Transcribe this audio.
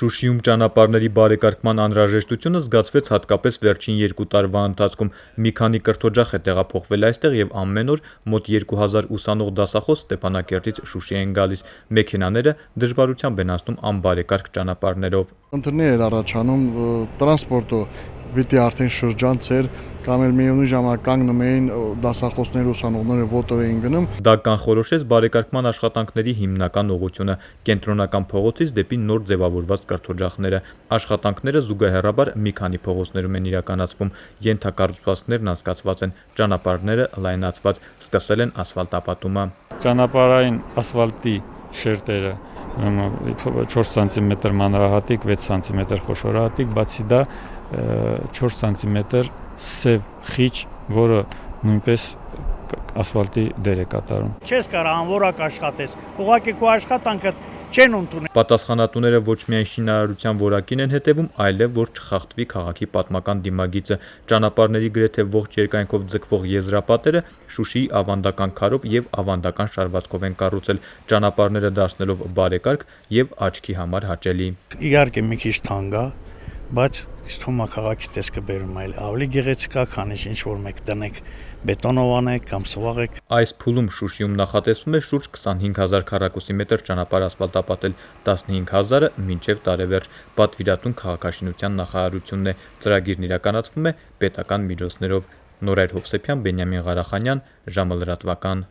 Շուշիում ճանապարհների բարեկարգման անհրաժեշտությունը զգացվեց հատկապես վերջին 2 տարվա ընթացքում։ Մի քանի կրթօջախ է տեղափոխվել այստեղ եւ ամեն օր մոտ 2000 ուսանող դասախոս Ստեփանակերտից Շուշի են գալիս։ Մեքենաները դժվարությամբ են անցնում անբարեկարգ ճանապարհներով։ Ընտրներ էր առաջանում տրանսպորտը պիտի արդեն շրջանցեր կամ էլ միևնույն ժամանակ կանգնում էին դասախոսներ ուսանողները ոտով էին գնում։ Դա կանխորոշեց բարեկարգման աշխատանքների հիմնական ուղղությունը՝ կենտրոնական փողոցից դեպի նոր ձևավորված կրթօջախները։ Աշխատանքները զուգահեռաբար մի քանի փողոցներում են իրականացվում։ Ենթակառուցվածքներն անցկացված են, ճանապարհները լայնացված, սկսել են ասֆալտապատումը։ Ճանապարհային ասֆալտի շերտերը 4 սանտիմետր մանրահատիկ, 6 սանտիմետր խոշորահատիկ, բացի դա 4 սանտիմետր սև խիճ, որը նույնպես ասֆալտի դեր է կատարում։ Չես կարող անորակ աշխատես, ուղղակի քո աշխատանքը չեն ընդունել։ Պատասխանատուները ոչ միայն շինարարության որակին են հետևում, այլև որ չխախտվի քաղաքի պատմական դիմագիծը։ Ճանապարհների գրեթե ողջ երկայնքով ձգվող եզրապատերը Շուշիի ավանդական քարով եւ ավանդական շարվածքով են կառուցել, ճանապարհները դարձնելով բարեկարգ եւ աչքի համար հաճելի։ Իհարկե մի քիչ թանկ է, բայց թվում է քաղաքի տեսքը բերում այլ ավելի գեղեցիկ է, քան ինչ որ մեկ տնեք բետոնով անեք կամ սվաղեք։ Այս փուլում Շուշիում նախատեսվում է շուրջ 25000 քառակուսի մետր ճանապարհ ասֆալտապատել, 15000-ը մինչև տարեվերջ։ Պատվիրատուն քաղաքաշինության նախարարությունն է, ծրագիրն իրականացվում է պետական միջոցներով։ Նորայր Հովսեփյան, Բենյամին Ղարախանյան, ժամը լրատվական։